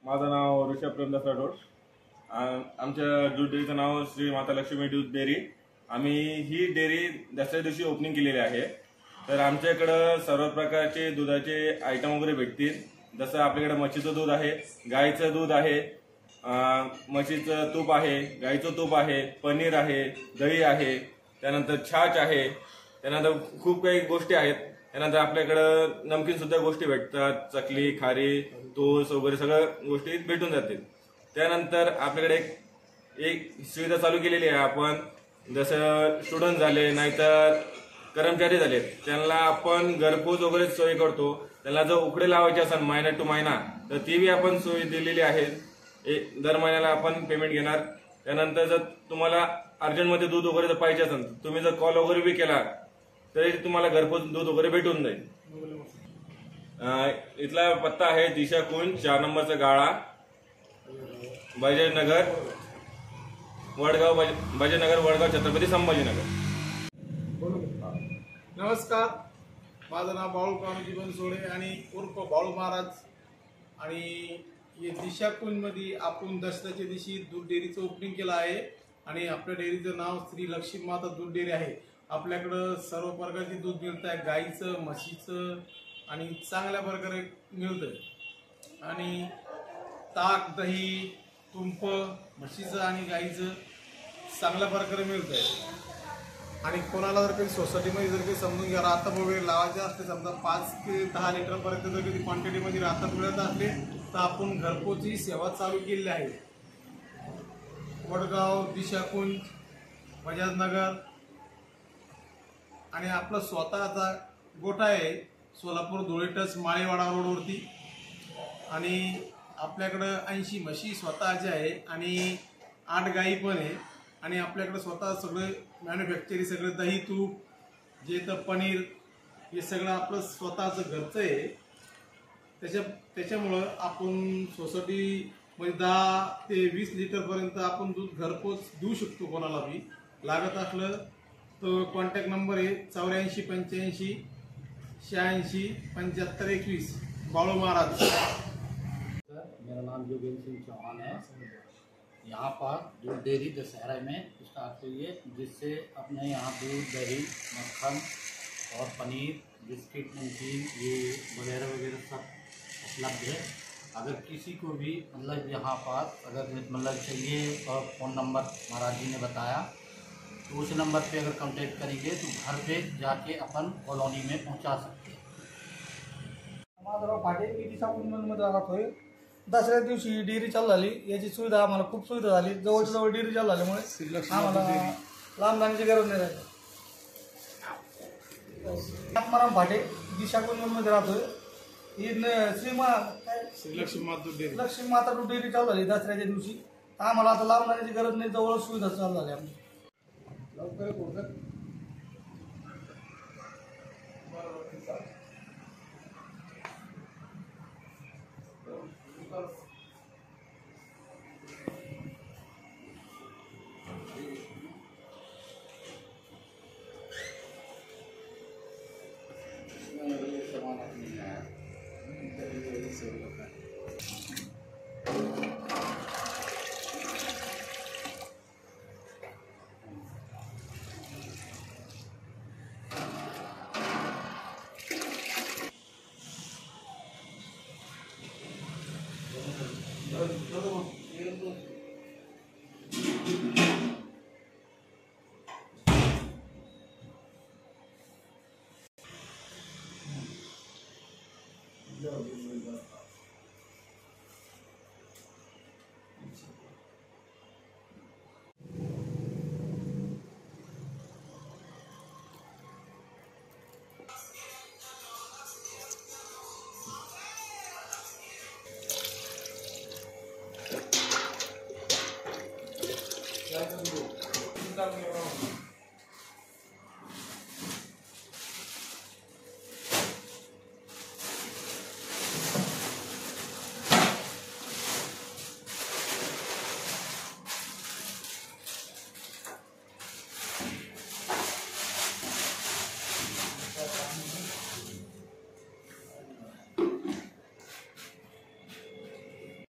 माझं नाव ऋषभ प्रेमदास राठोड। आमच्या दूध डेअरीचं नाव श्री माता लक्ष्मी दूध डेअरी। आम्ही ही डेअरी दसऱ्या दिवशी ओपनिंग केलेली आहे। तर आमच्याकडे सर्व प्रकारचे दुधाचे आयटम वगैरे भेटतील। जसं आपल्याकडे म्हशीचं दूध आहे, गाईचं दूध आहे, म्हशीचं तूप आहे, गाईचं तूप आहे, पनीर आहे, दही आहे, त्यानंतर छाछ आहे, त्यानंतर खूप काही गोष्टी आहेत। त्यानंतर आपल्याकडे नमकीन सुद्धा गोष्टी भेटतात, चकली, खारी, तोस वगैरे सगळ्या गोष्टी भेटून जातील। त्यानंतर आपल्याकडे एक सुविधा चालू केलेली आहे आपण, जसं स्टुडंट झाले नाहीतर कर्मचारी झाले त्यांना आपण घरपोच वगैरे सोय करतो। त्यांना जर उकडे लावायचे असेल महिना टू महिना तर ती बी आपण सोय दिलेली आहे। दर महिन्याला आपण पेमेंट घेणार। त्यानंतर जर तुम्हाला अर्जंटमध्ये दूध वगैरे जर पाहिजे असेल तुम्ही जर कॉल वगैरे बी केला तरी तुम्हाला घरपोच दूध वगैरे भेटून जाईल। इथला पत्ता आहे दिशा कुंज 4 नंबरचा गाळा, बजाजनगर वडगाव छत्रपती संभाजीनगर। नमस्कार, माझं नाव बाळू कान्होजी बनसोडे आणि उर्फ बाळू महाराज। आणि दिशा कुंजमध्ये आपण दसऱ्याच्या दिवशी दूध डेअरीचं ओपनिंग केलं आहे आणि आपल्या डेअरीचं नाव श्री लक्ष्मी माता दूध डेअरी आहे। आपल्याकडं सर्व प्रकारचे दूध मिळतं आहे, गाईचं, म्हशीचं आणि चांगल्या प्रकारे मिळतं। आणि ताक, दही, तुंप म्हशीचं आणि गाईचं चांगल्या प्रकारे मिळतं आहे। आणि कोणाला जर काही सोसायटीमध्ये जर काही समजून घ्या राहता वगैरे लावायचे असते, समजा 5 ते 10 लिटरपर्यंत जर कधी क्वांटिटीमध्ये राहता मिळत असले तर आपण घरपोचची सेवा चालू केलेली आहे। वडगाव, दिशा कुंज, बजाजनगर आणि आपला स्वतःचा गोठा आहे सोलापूर धुळे टच माळेवाडा रोडवरती। आणि आपल्याकडं 80 म्हशी स्वतःच्या आहे आणि 8 गाई पण आहे। आणि आपल्याकडे स्वतः सगळे मॅन्युफॅक्चरिंग, सगळे दही, तूप, जे तर पनीर, हे सगळं आपलं स्वतःचं घरचं आहे। त्याच्यामुळं आपण सोसायटीमध्ये 10 ते 20 लिटरपर्यंत आपण दूध घरपोच देऊ शकतो। कोणाला बी लागत असलं तर कॉन्टॅक्ट नंबर आहे 84 85 86 75 21 बाळू महाराज। मेरा नाम योगेंद्र सिंह चौहान है। यहाँ पर दूध डेयरी दशहरा में स्टार्ट हुई है, जिससे अपने यहाँ दूध, दही, मक्खन और पनीर, बिस्किट, नमकीन ये वगैरह वगैरह सब उपलब्ध है। अगर किसी को भी मतलब यहाँ पर अगर मतलब चाहिए तो फ़ोन नंबर महाराज जी ने बताया तो उस नंबर पे अगर कांटेक्ट करेंगे तो घर पे जाके अपन कॉलोनी में पहुँचा सकते हैं। माधवराव फाटे मी दिशा कुंजमध्ये राहतोय। दसऱ्या दिवशी डेअरी चालू झाली, याची सुविधा आम्हाला खूप सुविधा झाली। जवळच्या जवळ डेअरी चालू झाल्यामुळे आम्हाला लांब जाण्याची गरज नाही राहिली। आत्माराम फाटे दिशा कुंजमध्ये राहतोय। ही लक्ष्मी माता दूध डेअरी चालू झाली दसऱ्याच्या दिवशी, आम्हाला आता लांब जाण्याची गरज नाही, जवळ सुविधा चालू झाली आमची। Gracias.